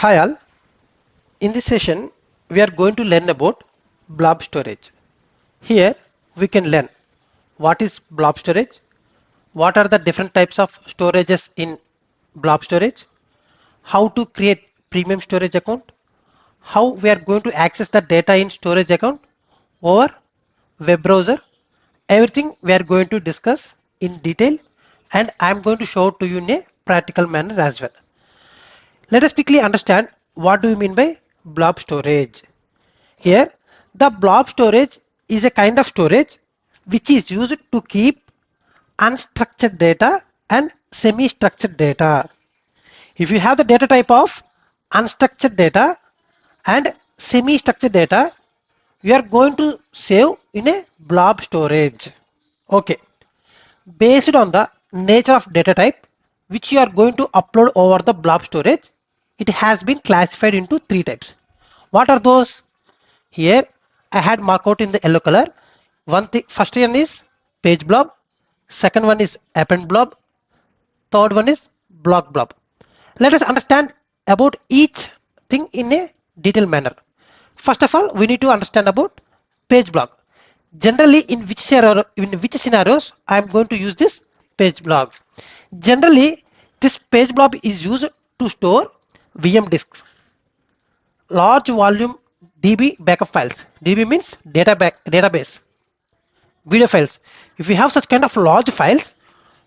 Hi all, in this session we are going to learn about blob storage. Here we can learn what is blob storage, what are the different types of storages in blob storage, how to create premium storage account, how we are going to access the data in storage account over web browser. Everything we are going to discuss in detail and I am going to show it to you in a practical manner as well. Let us quickly understand what do we mean by blob storage. Here, the blob storage is a kind of storage which is used to keep unstructured data and semi-structured data. If you have the data type of unstructured data and semi-structured data, you are going to save in a blob storage. Okay, based on the nature of data type which you are going to upload over the blob storage, it has been classified into three types. What are those? Here I had marked out in the yellow color. First one is page blob, second one is append blob, third one is block blob. Let us understand about each thing in a detailed manner. First of all, we need to understand about page blob. Generally, in which scenarios I am going to use this page blob. Generally, this page blob is used to store VM disks, large volume DB backup files. DB means database, video files. If you have such kind of large files,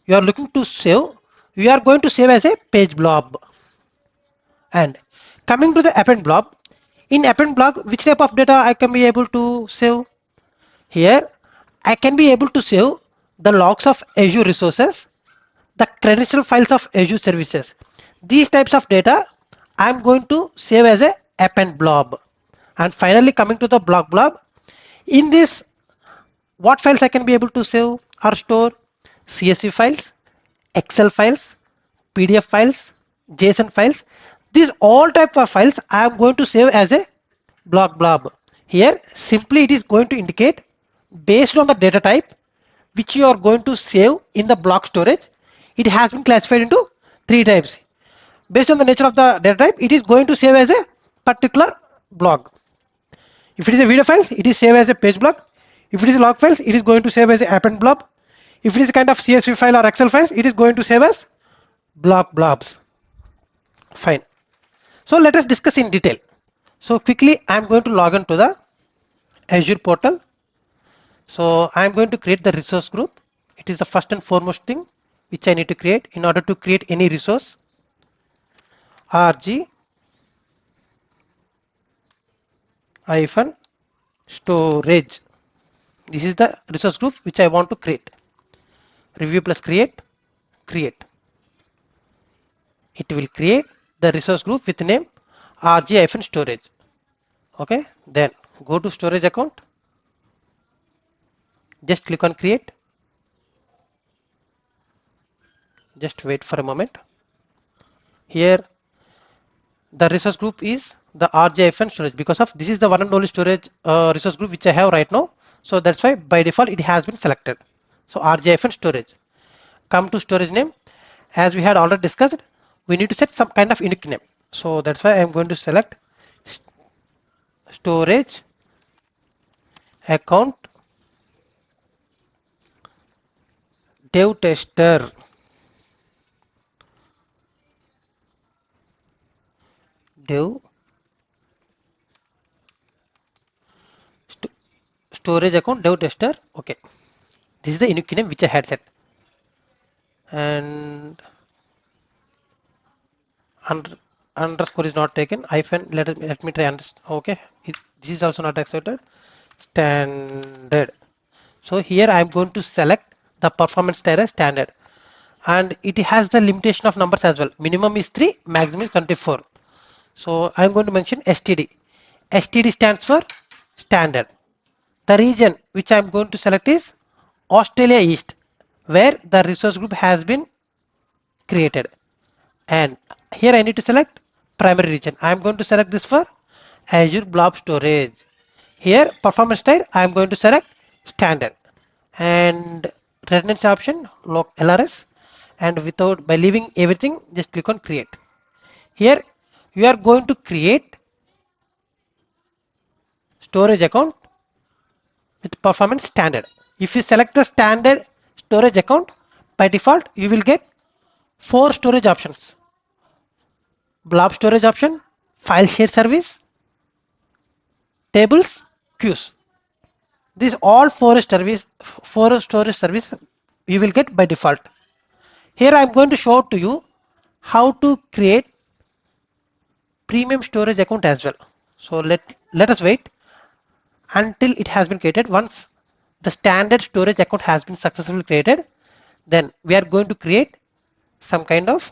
you are looking to save, you are going to save as a page blob. And coming to the append blob, in append blob, which type of data I can be able to save? Here, I can be able to save the logs of Azure resources, the credential files of Azure services. These types of data I am going to save as a append blob. And finally, coming to the block blob, in this, what files I can be able to save or store? CSV files, Excel files, PDF files, JSON files. These all type of files I am going to save as a block blob. Here, simply it is going to indicate based on the data type which you are going to save in the block storage. It has been classified into three types. Based on the nature of the data type, it is going to save as a particular block. If it is a video files, it is saved as a page block. If it is log files, it is going to save as an append blob. If it is a kind of CSV file or Excel files, it is going to save as block blobs. Fine. So let us discuss in detail. So quickly, I am going to log into the Azure Portal. So I am going to create the resource group. It is the first and foremost thing which I need to create in order to create any resource. RG hyphen storage. This is the resource group which I want to create. Review plus create. It will create the resource group with name RG hyphen storage. Okay, then go to storage account. Just click on create. Just wait for a moment. Here the resource group is the RG storage because of this is the one and only storage resource group which I have right now. So that's why by default it has been selected. So RG storage. Come to storage name. As we had already discussed, we need to set some kind of unique name. So that's why I am going to select storage account dev tester. Storage account dev tester. Okay, this is the unique name which I had set, and underscore is not taken. Hyphen, let me try underscore. Okay, this is also not accepted. Standard. So here I am going to select the performance tier as standard, and it has the limitation of numbers as well. Minimum is 3, maximum is 24. So I am going to mention STD. STD stands for standard. The region which I am going to select is Australia East, where the resource group has been created. And here I need to select primary region. I am going to select this for Azure Blob Storage. Here performance style I am going to select standard, and redundancy option LRS, and by leaving everything just click on create. Here you are going to create storage account with performance standard. If you select the standard storage account, by default you will get 4 storage options: blob storage option, file share service, tables, queues. These all four storage service you will get by default. Here I am going to show to you how to create premium storage account as well. So let us wait until it has been created. Once the standard storage account has been successfully created, then we are going to create some kind of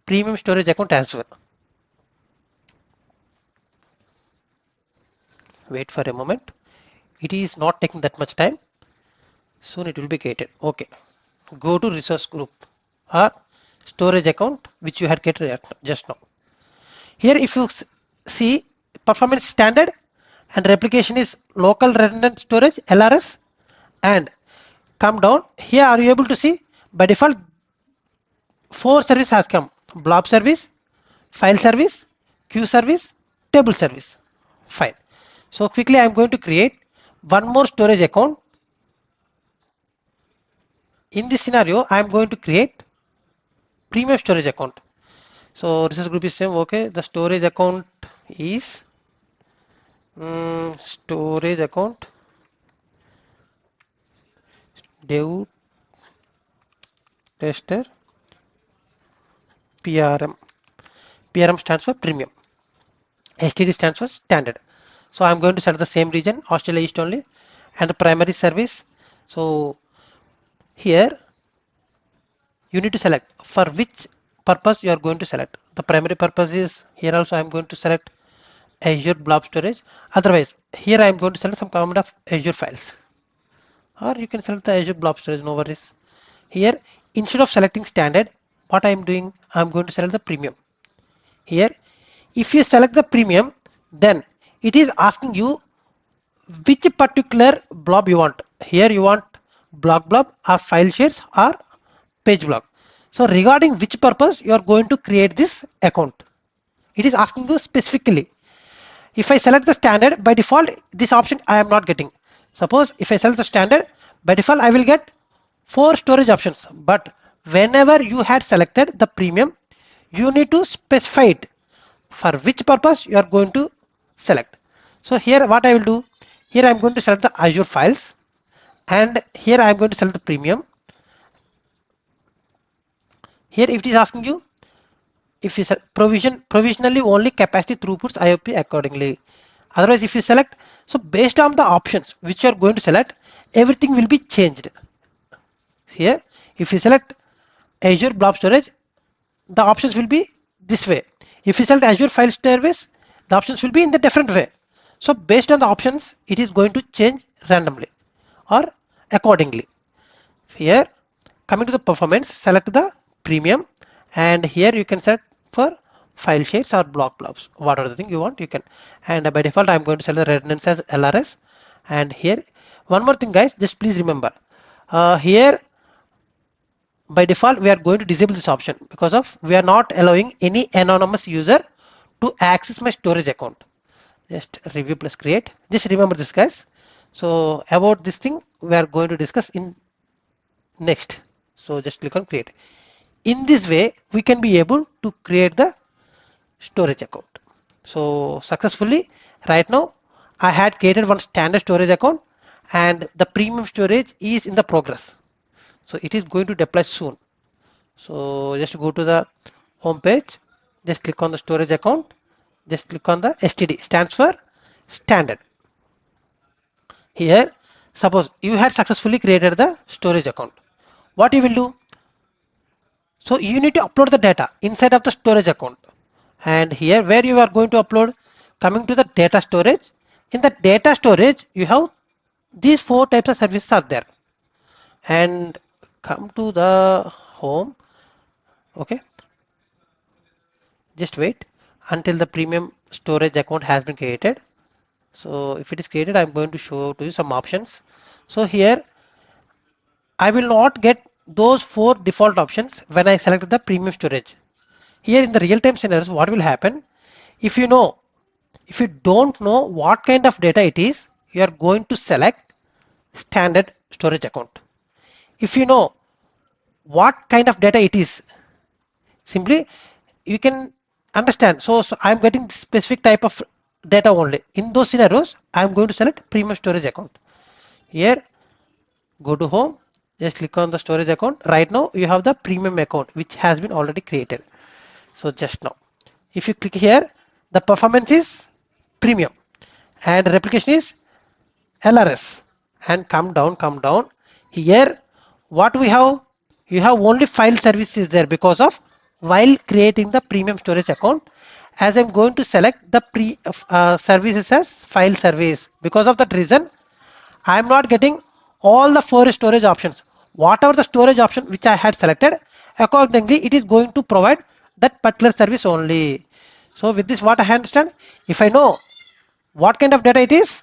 premium storage account as well. Wait for a moment. It is not taking that much time. Soon it will be created. Okay. Go to resource group or storage account which you had created just now. Here if you see performance standard and replication is local redundant storage LRS, and come down here, are you able to see by default 4 service has come: blob service, file service, queue service, table service. Fine. So quickly I am going to create one more storage account. In this scenario I am going to create premium storage account. So resource group is same. Okay, the storage account is storage account dev tester PRM. PRM stands for premium. STD stands for standard. So I'm going to select the same region, Australia East only, and the primary service. So here you need to select for which purpose you are going to select. The primary purpose is here also I am going to select Azure Blob Storage. Otherwise here I am going to select some kind of Azure files, or you can select the Azure Blob Storage, no worries. Here instead of selecting standard, what I am doing, I am going to select the premium. Here if you select the premium, then it is asking you which particular blob you want. Here you want blob or file shares or page blob. So regarding which purpose you are going to create this account, it is asking you specifically. If I select the standard, by default this option I am not getting. Suppose if I select the standard, by default I will get 4 storage options, but whenever you had selected the premium, you need to specify it for which purpose you are going to select. So here what I will do, here I am going to select the Azure files, and here I am going to select the premium. Here if it is asking you, if you provisionally only capacity throughputs IOP accordingly. Otherwise if you select, so based on the options which you are going to select, everything will be changed. Here if you select Azure Blob Storage, the options will be this way. If you select Azure File Service, the options will be in the different way. So based on the options, it is going to change randomly or accordingly. Here coming to the performance, select the premium, and here you can set for file shares or blobs, whatever the thing you want you can. And by default I am going to select the redundancy as LRS. And here one more thing guys, just please remember, here by default we are going to disable this option because of we are not allowing any anonymous user to access my storage account. Just review plus create. Just remember this guys. So about this thing we are going to discuss in next. So just click on create. In this way we can be able to create the storage account. So successfully right now I had created one standard storage account, and the premium storage is in the progress. So it is going to deploy soon. So just go to the home page, just click on the storage account, just click on the STD, stands for standard. Here suppose you had successfully created the storage account, what you will do, so you need to upload the data inside of the storage account. And here where you are going to upload, coming to the data storage, in the data storage you have these 4 types of services are there. And come to the home. Okay, just wait until the premium storage account has been created. So if it is created, I am going to show to you some options. So here I will not get those 4 default options when I select the premium storage. Here in the real-time scenarios, what will happen? If you know, if you don't know what kind of data it is, you are going to select standard storage account. If you know what kind of data it is, simply you can understand. So I'm getting this specific type of data only. In those scenarios, I'm going to select premium storage account. Here, go to home, just click on the storage account. Right now, you have the premium account which has been already created. So just now, if you click here, the performance is premium and replication is LRS, and come down. Here, what we have, you have only file services there because of while creating the premium storage account. As I'm going to select the services as file service, because of that reason, I am not getting all the four storage options. Whatever the storage option which I had selected, accordingly, it is going to provide that particular service only. So with this, what I understand, if I know what kind of data it is,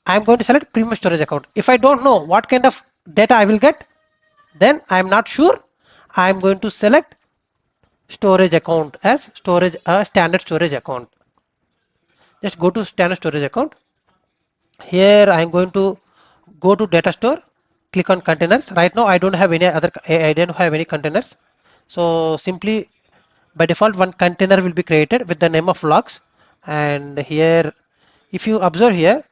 I am going to select premium storage account. If I don't know what kind of data I will get, then I am not sure. I am going to select storage account as storage standard storage account. Just go to standard storage account. Here I am going to go to data store, click on containers. Right now I don't have any other, I don't have any containers. So simply by default one container will be created with the name of logs. And here, if you observe here,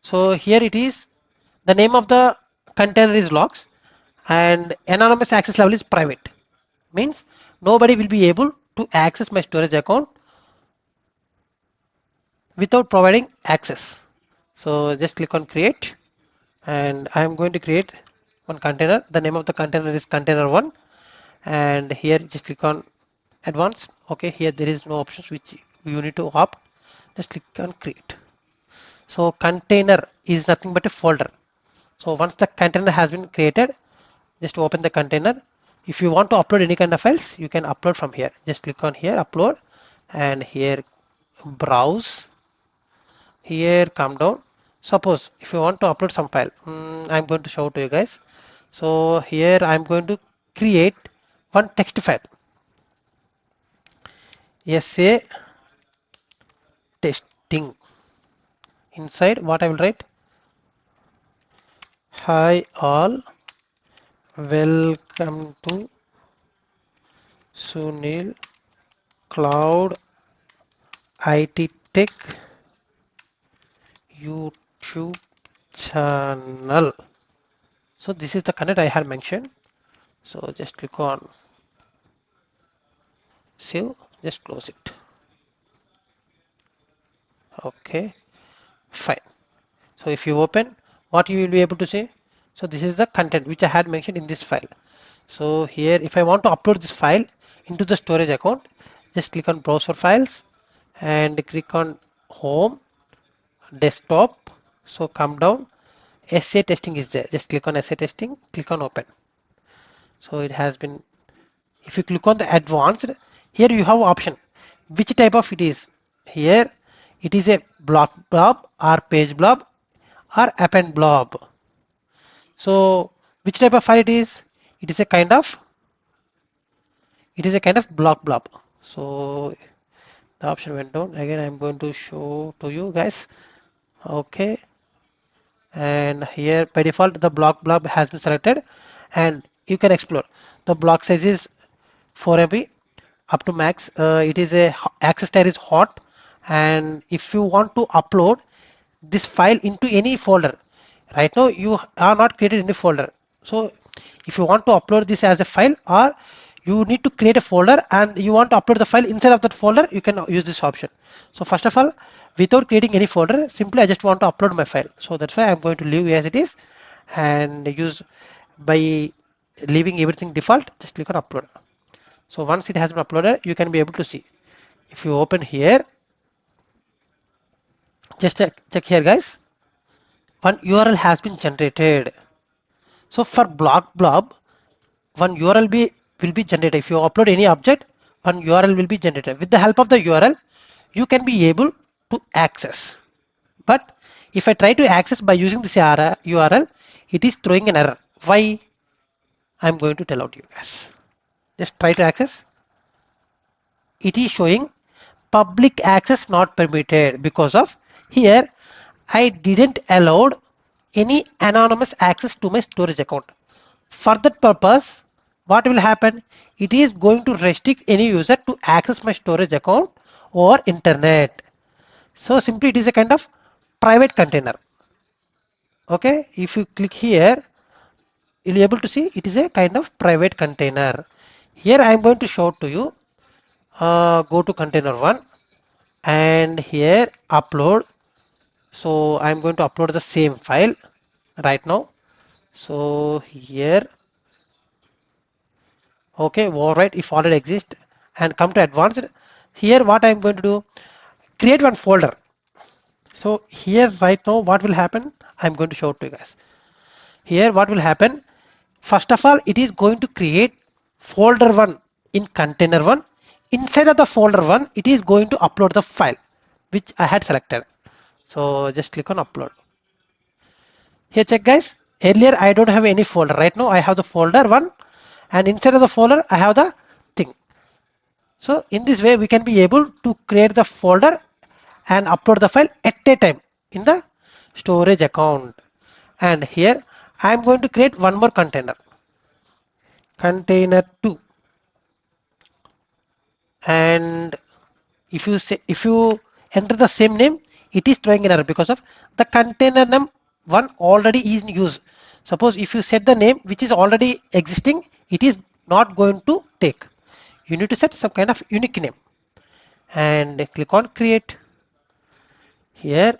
so here it is, the name of the container is logs and anonymous access level is private. Means nobody will be able to access my storage account without providing access. So just click on create, and I am going to create one container. The name of the container is container1, and here just click on advanced. Okay, here there is no options which you need to opt. Just click on create. So container is nothing but a folder. So once the container has been created, just open the container. If you want to upload any kind of files, you can upload from here. Just click on here, upload, and here browse. Here come down. Suppose if you want to upload some file, I'm going to show to you guys. So here I'm going to create one text file. SA testing. Inside what I will write, hi all, welcome to Suneel Cloud IT Tech YouTube channel. So this is the content I had mentioned. So just click on save, just close it. Okay, fine. So if you open, what you will be able to see, so this is the content which I had mentioned in this file. So here if I want to upload this file into the storage account, just click on browse for files and click on home, desktop. So come down, SA testing is there. Just click on SA testing, click on open. So it has been, if you click on the advanced, here you have option which type of it is. Here it is a block blob or page blob or append blob. So which type of file it is? It is a kind of block blob. So the option went down. Again I'm going to show to you guys. Okay, and here by default the block blob has been selected, and you can explore. The block size is 4 MB up to max. It is a access tier is hot, and if you want to upload this file into any folder, right now you are not created any folder. So if you want to upload this as a file, or you need to create a folder and you want to upload the file inside of that folder, you can use this option. So first of all, without creating any folder, simply I just want to upload my file. So that's why I'm going to leave as it is and use by leaving everything default. Just click on upload. So once it has been uploaded, you can be able to see. If you open here, just check here guys, one URL has been generated. So for blob, one URL will be generated. If you upload any object, one URL will be generated. With the help of the URL, you can be able to access. But if I try to access by using this URL, it is throwing an error. Why? I'm going to tell out you guys. Just try to access. It is showing public access not permitted because of here I didn't allow any anonymous access to my storage account. For that purpose, what will happen? It is going to restrict any user to access my storage account or internet. So simply it is a kind of private container. Okay, if you click here, you'll be able to see it is a kind of private container. Here I am going to show to you. Go to container 1 and here upload. So I'm going to upload the same file right now. So here, okay, override if already exists and come to advanced. Here what I'm going to do, create one folder. So here right now what will happen, I'm going to show it to you guys. Here what will happen, first of all it is going to create folder 1 in container 1. Inside of the folder 1 it is going to upload the file which I had selected. So just click on upload. Here check guys, earlier I don't have any folder. Right now I have the folder 1 and inside of the folder I have the thing. So in this way we can be able to create the folder and upload the file at a time in the storage account. And here I am going to create one more container, container 2. And if you enter the same name, it is throwing an error because of the container name 1 already is in use. Suppose if you set the name which is already existing, it is not going to take. You need to set some kind of unique name and click on create. Here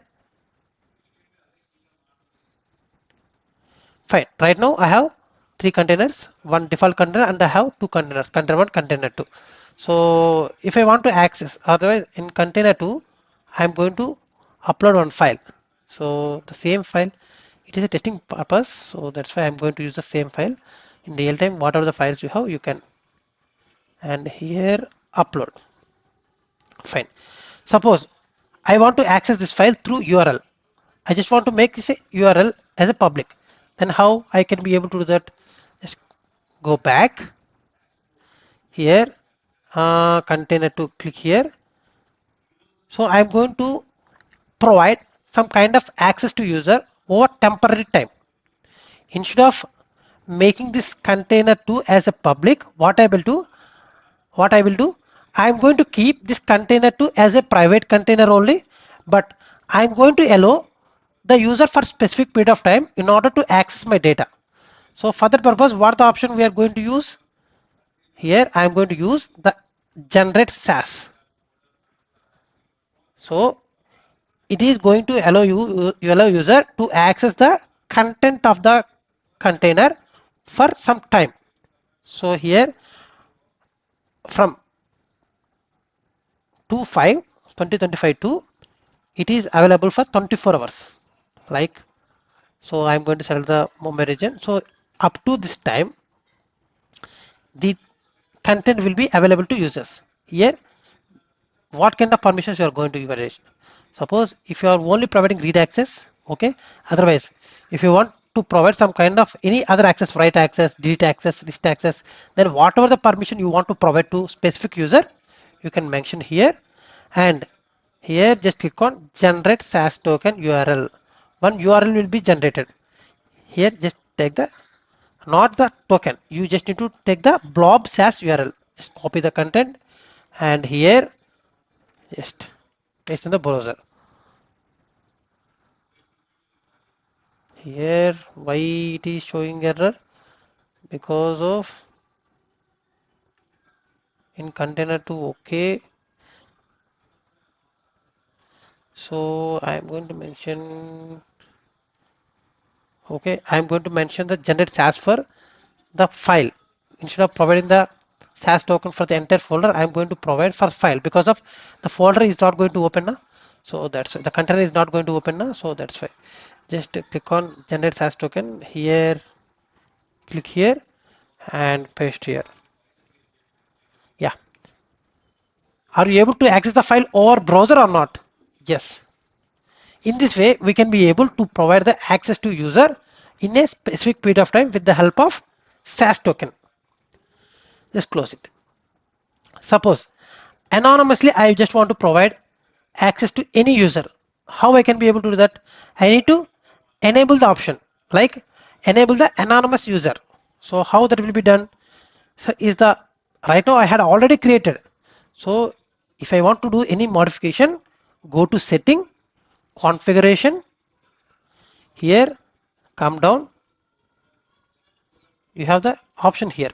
fine, right now I have 3 containers, one default container and I have 2 containers, container 1, container 2. So if I want to access, otherwise in container 2 I'm going to upload one file. So the same file, it is a testing purpose, so that's why I'm going to use the same file. In real time, whatever the files you have, you can. And here upload. Fine. Suppose I want to access this file through URL. I just want to make this a URL as a public. Then how I can be able to do that? Just go back here, container to click here. So I'm going to provide some kind of access to user over temporary time. Instead of making this container 2 as a public, what I will do, I am going to keep this container 2 as a private container only, but I am going to allow the user for specific period of time in order to access my data. So for that purpose, what the option we are going to use? Here I am going to use the generate SAS. So it is going to allow allow user to access the content of the container for some time. So here from 2/5/2025 to it is available for 24 hours. Like, so I'm going to select the Mumbai region. So up to this time, the content will be available to users. Here, what kind of permissions you are going to leverage? Suppose if you are only providing read access, okay. Otherwise, if you want to provide some kind of any other access, write access, delete access, list access, then whatever the permission you want to provide to specific user, you can mention here. And here just click on generate SAS token URL. One URL will be generated. Here just take the, not the token, you just need to take the blob SAS URL. Just copy the content and here just paste in the browser. Here why it is showing error? Because of in container 2, okay. So I am going to mention, okay, I am going to mention the generate SAS for the file. Instead of providing the SAS token for the entire folder, I am going to provide for file because of the folder is not going to open now. So that's why the container is not going to open now. So that's why just click on generate SAS token here, click here and paste here. Yeah. Are you able to access the file over browser or not? Yes. In this way, we can be able to provide the access to user in a specific period of time with the help of SAS token. just close it. Suppose anonymously I just want to provide access to any user. How I can be able to do that? I need to enable the option, like enable the anonymous user. So how that will be done? So is the right now I had already created. So if I want to do any modification, go to setting, configuration, here, come down, you have the option here.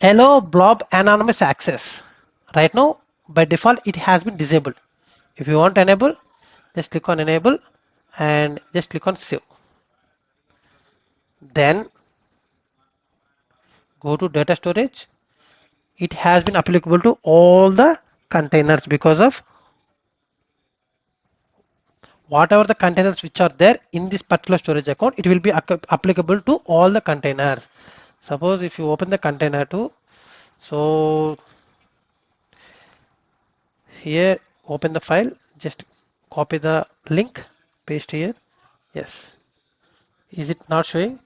Allow blob anonymous access. Right now by default it has been disabled. If you want to enable, just click on enable and just click on save. Then go to data storage. It has been applicable to all the containers because of whatever the containers which are there in this particular storage account, it will be applicable to all the containers. Suppose if you open the container too, so here open the file, just copy the link, paste here. Yes, is it not showing?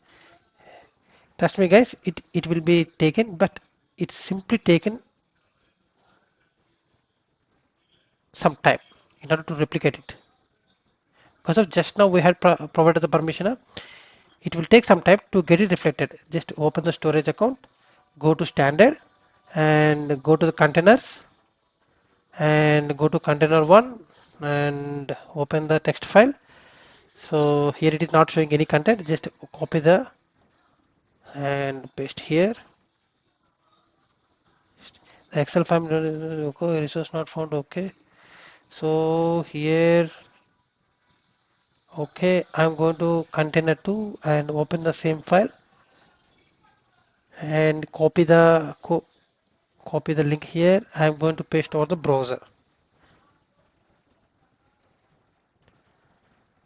Trust me guys, it will be taken, but it's simply taken some time in order to replicate it. Because of just now we had provided the permission, it will take some time to get it reflected. Just open the storage account, go to standard and go to the containers and go to container 1 and open the text file. So here it is not showing any content, just copy the and paste here. The Excel file okay, resource not found. Okay, so here okay, I'm going to container 2 and open the same file and copy the link here. I'm going to paste over the browser.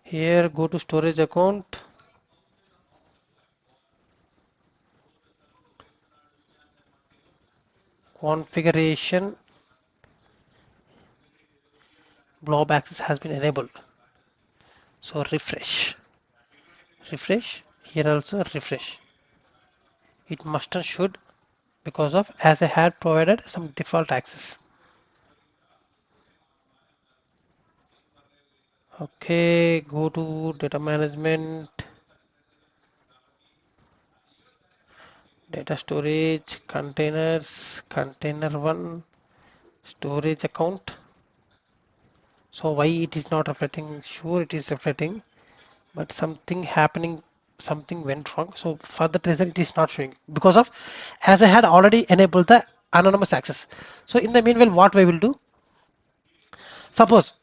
Here go to storage account, configuration, blob access has been enabled. So refresh, here also refresh. It must and should, because of as I had provided some default access. Okay, go to data management, data storage, containers, container 1, storage account. So why it is not reflecting? Sure it is reflecting, but something went wrong. So for that reason it is not showing, because of as I had already enabled the anonymous access. So in the meanwhile what we will do, suppose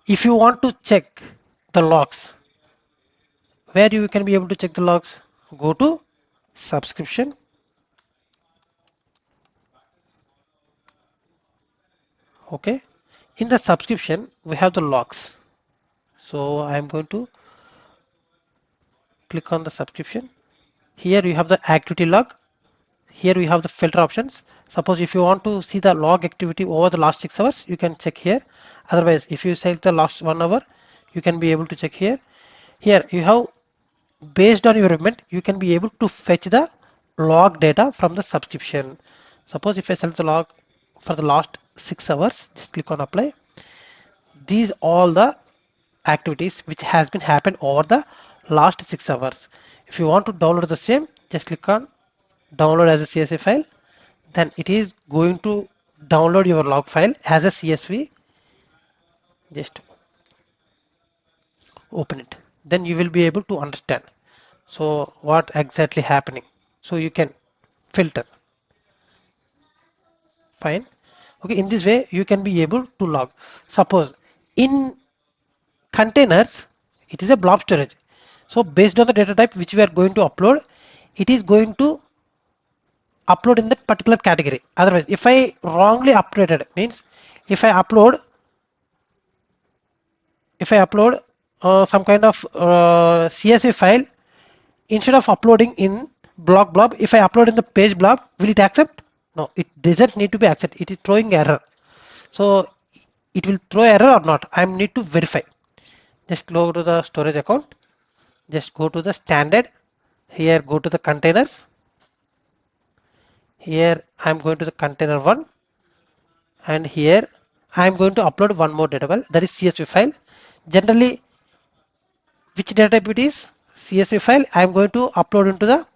if you want to check the logs, where you can be able to check the logs, go to subscription, okay, in the subscription we have the logs. So I am going to click on the subscription. Here you have the activity log. Here we have the filter options. Suppose if you want to see the log activity over the last 6 hours, you can check here. Otherwise, if you select the last 1 hour, you can be able to check here. Here you have, based on your event, you can be able to fetch the log data from the subscription. Suppose if I select the log for the last 6 hours, just click on apply. These all the activities which has been happened over the last 6 hours. If you want to download the same, just click on download as a CSV file. Then it is going to download your log file as a CSV. Just open it. Then you will be able to understand. So what exactly happening. So you can filter. Fine. Okay, in this way you can be able to log. Suppose in containers, it is a blob storage. So based on the data type which we are going to upload, it is going to upload in that particular category. Otherwise, if I wrongly updated, means if I upload some kind of CSV file, instead of uploading in blob, if I upload in the page blob, will it accept? No, it doesn't need to be accepted. It is throwing error. So it will throw error or not, I need to verify. Just go to the storage account, just go to the standard, here go to the containers, Here I'm going to the container one, and here I'm going to upload one more data file, that is CSV file. Generally, which data type it is? CSV file. I'm going to upload into the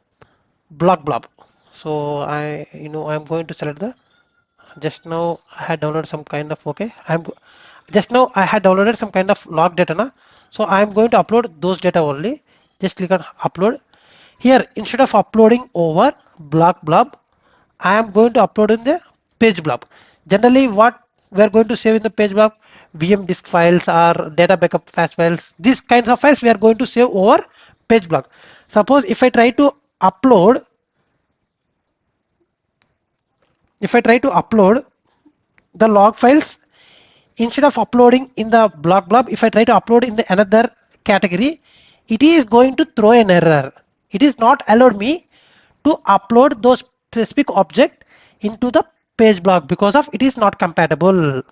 blob. So I'm going to select the, just now I had downloaded some kind of, okay, just now I had downloaded some kind of log data na? So I'm going to upload those data only. Just click on upload. Here, instead of uploading over blob, I am going to upload in the page blob. Generally, what we are going to save in the page blob, VM disk files or data backup fast files, these kinds of files we are going to save over page blob. Suppose if I try to upload, the log files, instead of uploading in the blob, if I try to upload in the another category, it is going to throw an error. It is not allowed me to upload those specific object into the page block because of it is not compatible.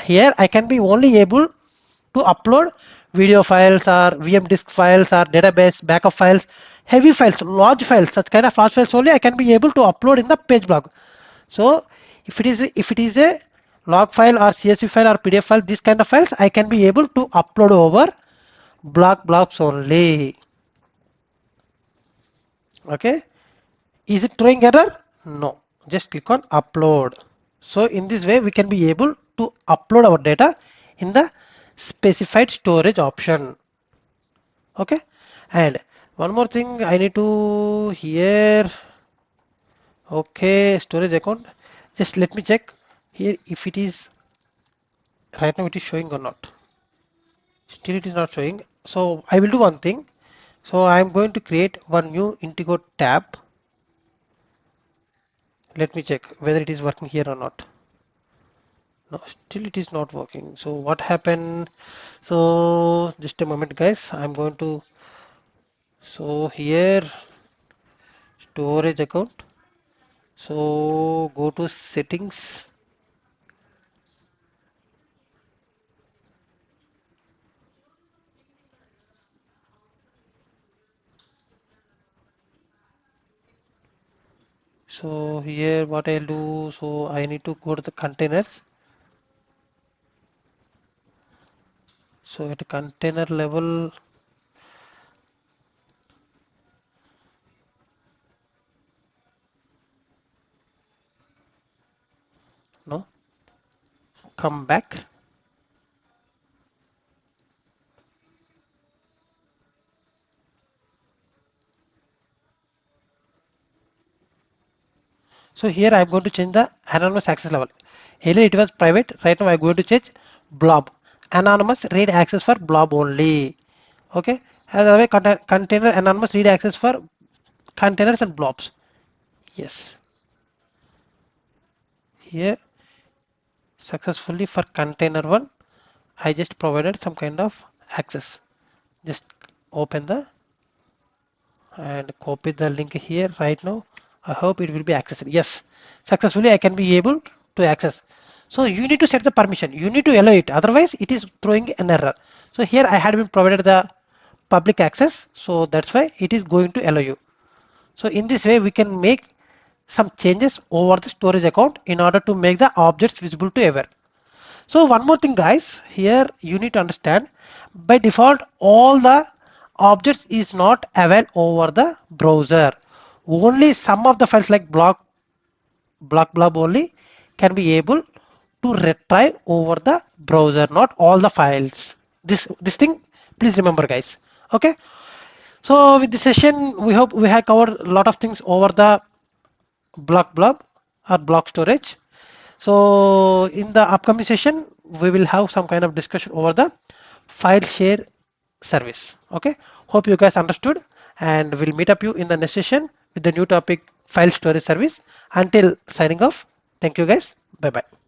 Here I can be only able to upload video files or VM disk files or database backup files, heavy files, large files, such kind of large files only I can be able to upload in the page block. So if it is a log file or CSV file or PDF file, this kind of files I can be able to upload over blobs only. Okay, is it throwing error? No, just click on upload. So in this way we can be able to upload our data in the specified storage option. Okay, and one more thing I need to here. Okay, storage account, just let me check here if it is right now it is showing or not. Still it is not showing. So I will do one thing. So I am going to create one new Indigo tab. Let me check whether it is working here or not. No, still it is not working. So what happened? So just a moment guys, I'm going to, so here storage account. So go to settings. So here what I'll do, so I need to go to the containers. So at container level, no, come back. So here I'm going to change the anonymous access level. Earlier it was private, right now I'm going to change blob. Anonymous read access for blob only. Okay, as a way container anonymous read access for containers and blobs. Yes, here successfully for container one I just provided some kind of access. Just open the and copy the link here right now. I hope it will be accessible. Yes, successfully I can be able to access. So you need to set the permission. You need to allow it. Otherwise it is throwing an error. So here I had been provided the public access. So that's why it is going to allow you. So in this way we can make some changes over the storage account in order to make the objects visible to everyone. So one more thing guys, here you need to understand, by default all the objects is not available over the browser. Only some of the files like blob only can be able to retrieve over the browser, not all the files. This thing please remember guys. Okay. So with this session we hope we have covered a lot of things over the blob or block storage. So in the upcoming session, we will have some kind of discussion over the file share service. Okay. Hope you guys understood, and we'll meet up you in the next session with the new topic file storage service. Until signing off, thank you guys. Bye bye.